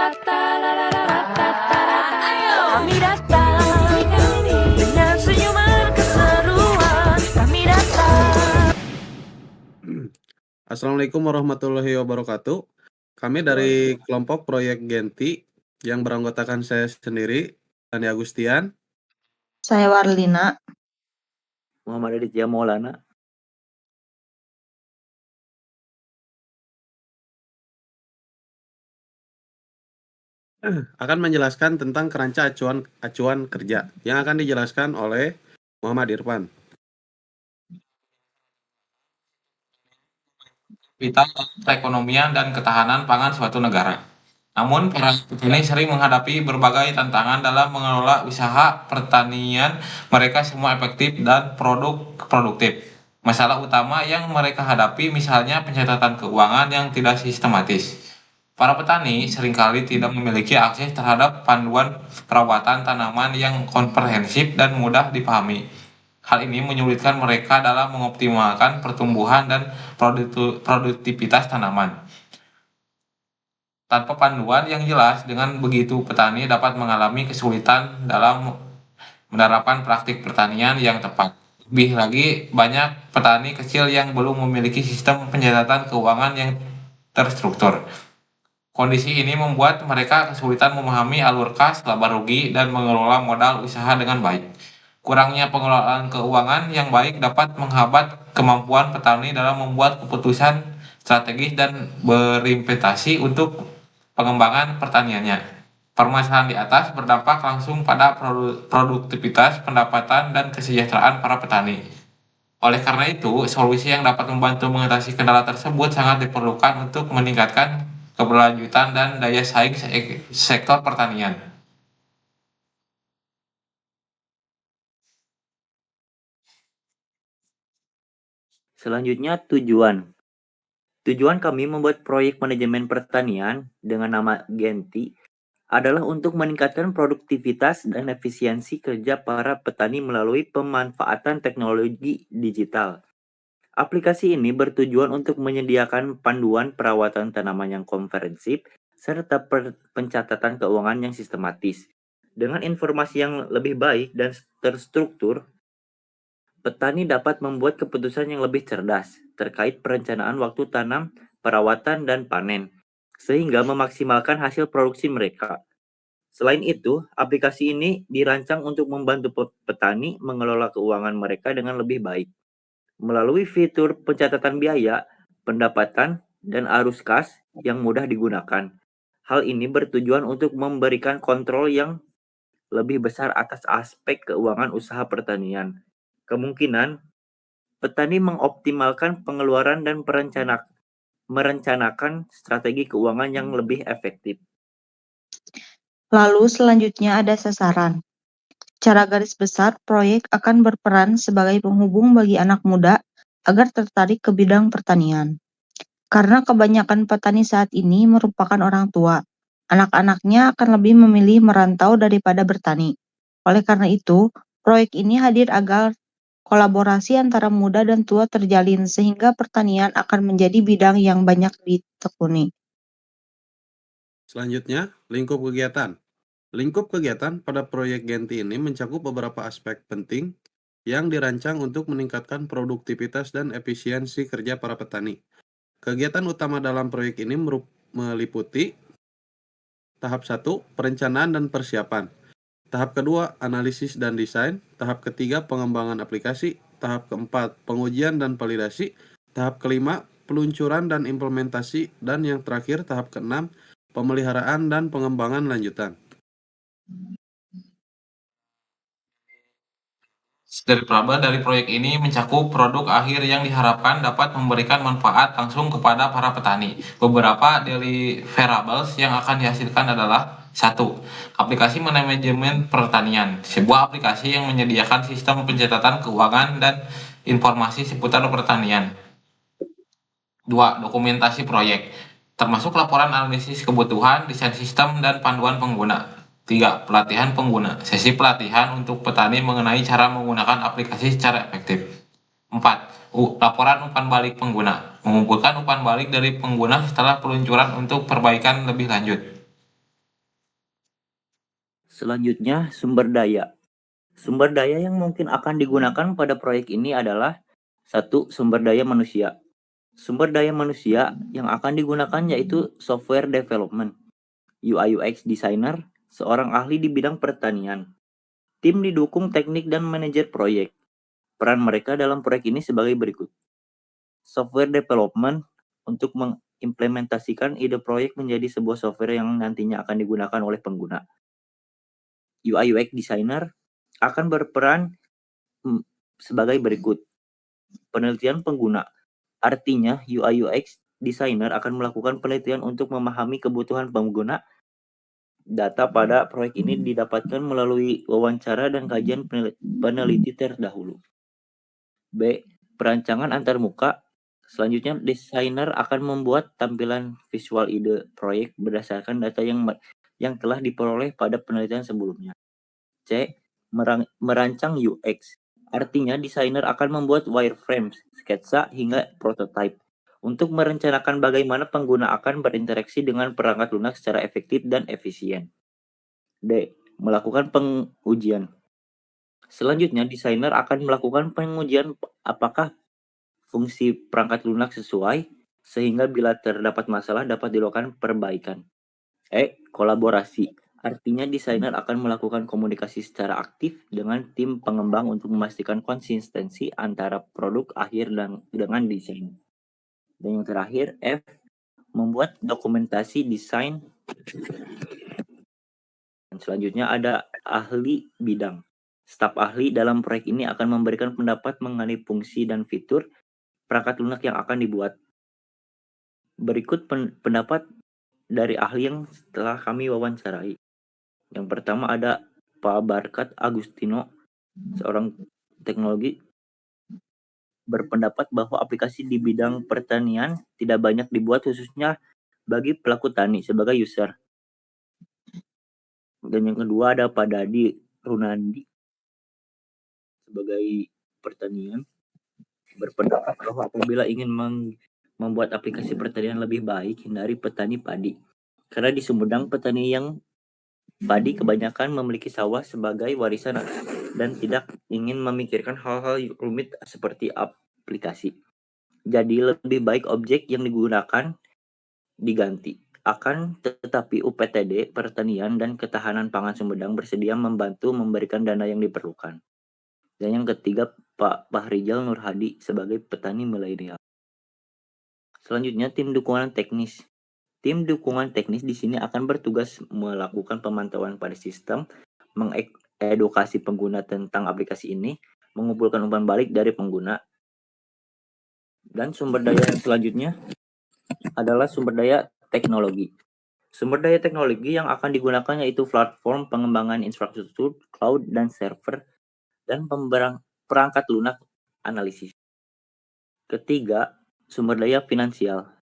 Kami datang dengan senyuman keseruan. Kami datang. Assalamualaikum warahmatullahi wabarakatuh. Kami dari kelompok proyek Genti yang beranggotakan saya sendiri, Tani Agustian. Saya Warlina. Muhammad Aditya Maulana. Akan menjelaskan tentang keranca acuan kerja yang akan dijelaskan oleh Muhammad Irfan. Vital perekonomian dan ketahanan pangan suatu negara. Namun, para petani sering menghadapi berbagai tantangan dalam mengelola usaha pertanian mereka semua efektif dan produktif. Masalah utama yang mereka hadapi misalnya pencatatan keuangan yang tidak sistematis. Para petani seringkali tidak memiliki akses terhadap panduan perawatan tanaman yang komprehensif dan mudah dipahami. Hal ini menyulitkan mereka dalam mengoptimalkan pertumbuhan dan produktivitas tanaman. Tanpa panduan yang jelas, dengan begitu petani dapat mengalami kesulitan dalam menerapkan praktik pertanian yang tepat. Lebih lagi, banyak petani kecil yang belum memiliki sistem pencatatan keuangan yang terstruktur. Kondisi ini membuat mereka kesulitan memahami alur kas, laba rugi, dan mengelola modal usaha dengan baik. Kurangnya pengelolaan keuangan yang baik dapat menghambat kemampuan petani dalam membuat keputusan strategis dan berinvestasi untuk pengembangan pertaniannya. Permasalahan di atas berdampak langsung pada produktivitas, pendapatan, dan kesejahteraan para petani. Oleh karena itu, solusi yang dapat membantu mengatasi kendala tersebut sangat diperlukan untuk meningkatkan keberlanjutan dan daya saing sektor pertanian. Selanjutnya tujuan. Tujuan kami membuat proyek manajemen pertanian dengan nama Genti adalah untuk meningkatkan produktivitas dan efisiensi kerja para petani melalui pemanfaatan teknologi digital. Aplikasi ini bertujuan untuk menyediakan panduan perawatan tanaman yang komprehensif serta pencatatan keuangan yang sistematis. Dengan informasi yang lebih baik dan terstruktur, petani dapat membuat keputusan yang lebih cerdas terkait perencanaan waktu tanam, perawatan, dan panen, sehingga memaksimalkan hasil produksi mereka. Selain itu, aplikasi ini dirancang untuk membantu petani mengelola keuangan mereka dengan lebih baik. Melalui fitur pencatatan biaya, pendapatan, dan arus kas yang mudah digunakan. Hal ini bertujuan untuk memberikan kontrol yang lebih besar atas aspek keuangan usaha pertanian. Kemungkinan, petani mengoptimalkan pengeluaran dan merencanakan strategi keuangan yang lebih efektif. Lalu selanjutnya ada sasaran. Secara garis besar, proyek akan berperan sebagai penghubung bagi anak muda agar tertarik ke bidang pertanian. Karena kebanyakan petani saat ini merupakan orang tua, anak-anaknya akan lebih memilih merantau daripada bertani. Oleh karena itu, proyek ini hadir agar kolaborasi antara muda dan tua terjalin sehingga pertanian akan menjadi bidang yang banyak ditekuni. Selanjutnya, lingkup kegiatan. Lingkup kegiatan pada proyek Genti ini mencakup beberapa aspek penting yang dirancang untuk meningkatkan produktivitas dan efisiensi kerja para petani. Kegiatan utama dalam proyek ini meliputi tahap 1, perencanaan dan persiapan. Tahap kedua, analisis dan desain. Tahap ketiga, pengembangan aplikasi. Tahap keempat, pengujian dan validasi. Tahap kelima, peluncuran dan implementasi. Dan yang terakhir, tahap keenam, pemeliharaan dan pengembangan lanjutan. Dari proyek ini mencakup produk akhir yang diharapkan dapat memberikan manfaat langsung kepada para petani. Beberapa deliverables yang akan dihasilkan adalah 1. Aplikasi manajemen pertanian. Sebuah aplikasi yang menyediakan sistem pencatatan keuangan dan informasi seputar pertanian. 2. Dokumentasi proyek, termasuk laporan analisis kebutuhan, desain sistem, dan panduan pengguna. 3. Pelatihan pengguna, sesi pelatihan untuk petani mengenai cara menggunakan aplikasi secara efektif. 4. Laporan umpan balik pengguna, mengumpulkan umpan balik dari pengguna setelah peluncuran untuk perbaikan lebih lanjut. Selanjutnya, sumber daya. Sumber daya yang mungkin akan digunakan pada proyek ini adalah 1. Sumber daya manusia. Sumber daya manusia yang akan digunakan yaitu software development, UI UX designer, seorang ahli di bidang pertanian. Tim didukung teknik dan manajer proyek. Peran mereka dalam proyek ini sebagai berikut. Software development untuk mengimplementasikan ide proyek menjadi sebuah software yang nantinya akan digunakan oleh pengguna. UI UX designer akan berperan sebagai berikut. Penelitian pengguna. Artinya UI UX designer akan melakukan penelitian untuk memahami kebutuhan pengguna. Data pada proyek ini didapatkan melalui wawancara dan kajian peneliti terdahulu. B. Perancangan antarmuka. Selanjutnya, desainer akan membuat tampilan visual ide proyek berdasarkan data yang telah diperoleh pada penelitian sebelumnya. C. Merancang UX. Artinya, desainer akan membuat wireframes, sketsa, hingga prototype untuk merencanakan bagaimana pengguna akan berinteraksi dengan perangkat lunak secara efektif dan efisien. D. Melakukan pengujian. Selanjutnya, desainer akan melakukan pengujian apakah fungsi perangkat lunak sesuai, sehingga bila terdapat masalah dapat dilakukan perbaikan. E. Kolaborasi. Artinya desainer akan melakukan komunikasi secara aktif dengan tim pengembang untuk memastikan konsistensi antara produk akhir dengan desain. Dan yang terakhir, F. Membuat dokumentasi desain. Dan selanjutnya ada ahli bidang. Staf ahli dalam proyek ini akan memberikan pendapat mengenai fungsi dan fitur perangkat lunak yang akan dibuat. Berikut pendapat dari ahli yang telah kami wawancarai. Yang pertama ada Pak Barkat Agustino, seorang teknologi, berpendapat bahwa aplikasi di bidang pertanian tidak banyak dibuat khususnya bagi pelaku tani sebagai user. Dan yang kedua ada Pak Dadi Runandi sebagai pertanian, berpendapat bahwa apabila ingin membuat aplikasi pertanian lebih baik, hindari petani padi. Karena di Sumedang petani yang padi kebanyakan memiliki sawah sebagai warisan dan tidak ingin memikirkan hal-hal rumit seperti aplikasi. Jadi lebih baik objek yang digunakan diganti. Akan tetapi UPTD Pertanian dan Ketahanan Pangan Sumedang bersedia membantu memberikan dana yang diperlukan. Dan yang ketiga Pak Fahrizal Nurhadi sebagai petani milenial. Selanjutnya tim dukungan teknis. Tim dukungan teknis di sini akan bertugas melakukan pemantauan pada sistem, mengedukasi pengguna tentang aplikasi ini, mengumpulkan umpan balik dari pengguna. Dan sumber daya yang selanjutnya adalah sumber daya teknologi. Sumber daya teknologi yang akan digunakan yaitu platform pengembangan infrastruktur, cloud, dan server, dan perangkat lunak analisis. Ketiga, sumber daya finansial.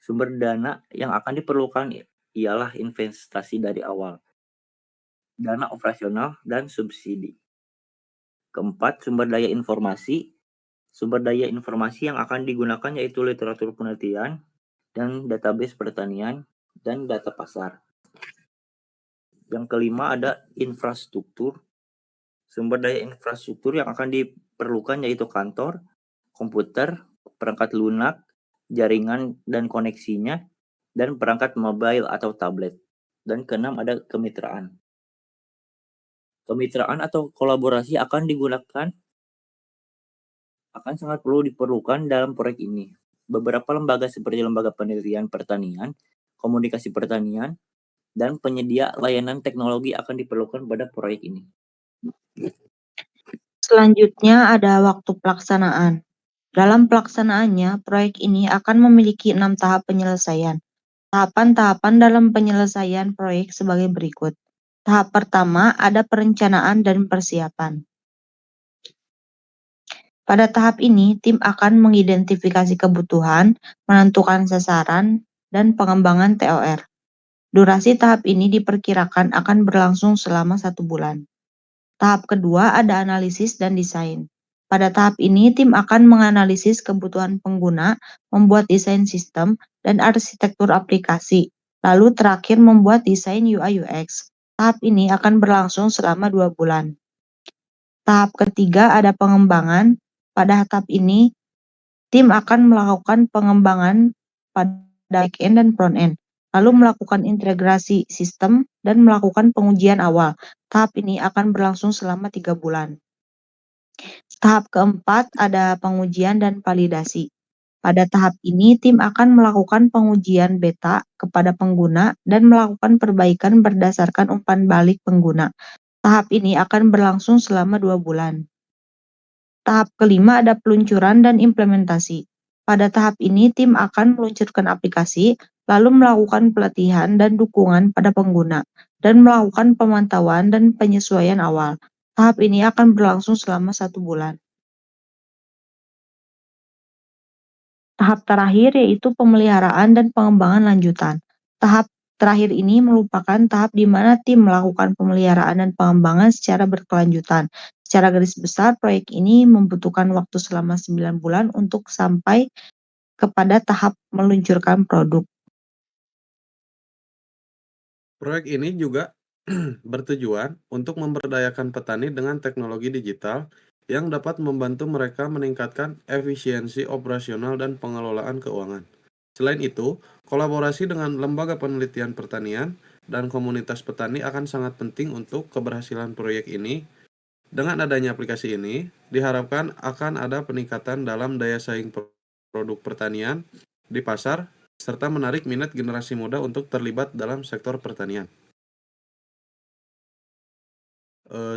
Sumber dana yang akan diperlukan ialah investasi dari awal, dana operasional, dan subsidi. Keempat, sumber daya informasi. Sumber daya informasi yang akan digunakan yaitu literatur penelitian dan database pertanian dan data pasar. Yang kelima ada infrastruktur. Sumber daya infrastruktur yang akan diperlukan yaitu kantor, komputer, perangkat lunak, jaringan dan koneksinya, dan perangkat mobile atau tablet. Dan keenam ada kemitraan. Kemitraan atau kolaborasi akan sangat perlu diperlukan dalam proyek ini. Beberapa lembaga seperti lembaga penelitian pertanian, komunikasi pertanian, dan penyedia layanan teknologi akan diperlukan pada proyek ini. Selanjutnya ada waktu pelaksanaan. Dalam pelaksanaannya, proyek ini akan memiliki 6 tahap penyelesaian. Tahapan-tahapan dalam penyelesaian proyek sebagai berikut. Tahap pertama ada perencanaan dan persiapan. Pada tahap ini, tim akan mengidentifikasi kebutuhan, menentukan sasaran, dan pengembangan TOR. Durasi tahap ini diperkirakan akan berlangsung selama 1 bulan. Tahap kedua ada analisis dan desain. Pada tahap ini, tim akan menganalisis kebutuhan pengguna, membuat desain sistem, dan arsitektur aplikasi. Lalu terakhir membuat desain UI UX. Tahap ini akan berlangsung selama 2 bulan. Tahap ketiga ada pengembangan. Pada tahap ini, tim akan melakukan pengembangan pada back-end dan front-end, lalu melakukan integrasi sistem dan melakukan pengujian awal. Tahap ini akan berlangsung selama 3 bulan. Tahap keempat ada pengujian dan validasi. Pada tahap ini, tim akan melakukan pengujian beta kepada pengguna dan melakukan perbaikan berdasarkan umpan balik pengguna. Tahap ini akan berlangsung selama 2 bulan. Tahap kelima ada peluncuran dan implementasi. Pada tahap ini, tim akan meluncurkan aplikasi, lalu melakukan pelatihan dan dukungan pada pengguna, dan melakukan pemantauan dan penyesuaian awal. Tahap ini akan berlangsung selama 1 bulan. Tahap terakhir yaitu pemeliharaan dan pengembangan lanjutan. Tahap terakhir ini merupakan tahap di mana tim melakukan pemeliharaan dan pengembangan secara berkelanjutan. Secara garis besar, proyek ini membutuhkan waktu selama 9 bulan untuk sampai kepada tahap meluncurkan produk. Proyek ini juga bertujuan untuk memberdayakan petani dengan teknologi digital yang dapat membantu mereka meningkatkan efisiensi operasional dan pengelolaan keuangan. Selain itu, kolaborasi dengan lembaga penelitian pertanian dan komunitas petani akan sangat penting untuk keberhasilan proyek ini. Dengan adanya aplikasi ini, diharapkan akan ada peningkatan dalam daya saing produk pertanian di pasar, serta menarik minat generasi muda untuk terlibat dalam sektor pertanian.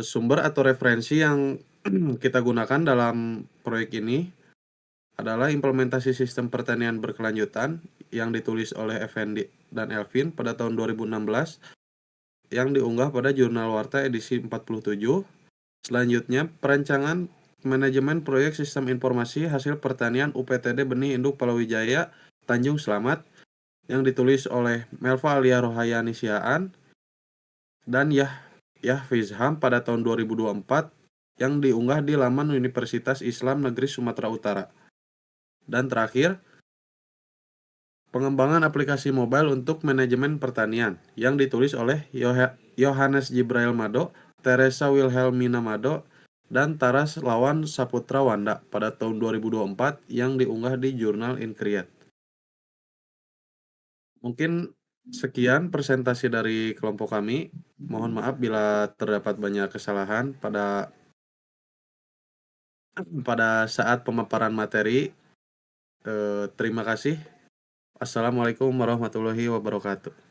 Sumber atau referensi yang kita gunakan dalam proyek ini adalah implementasi sistem pertanian berkelanjutan yang ditulis oleh Effendi dan Elvin pada tahun 2016 yang diunggah pada Jurnal Warta edisi 47. Selanjutnya, perancangan manajemen proyek sistem informasi hasil pertanian UPTD Benih Induk Palawijaya Tanjung Slamet yang ditulis oleh Melva Alia Rohayani Siaan dan Yahfizham pada tahun 2024 yang diunggah di laman Universitas Islam Negeri Sumatera Utara. Dan terakhir, pengembangan aplikasi mobile untuk manajemen pertanian yang ditulis oleh Yohanes Jibrail Mado, Teresa Wilhelmina Mado, dan Taras Lawan Saputra Wanda pada tahun 2024 yang diunggah di jurnal InCreate. Mungkin sekian presentasi dari kelompok kami. Mohon maaf bila terdapat banyak kesalahan pada saat pemaparan materi. Terima kasih. Assalamualaikum warahmatullahi wabarakatuh.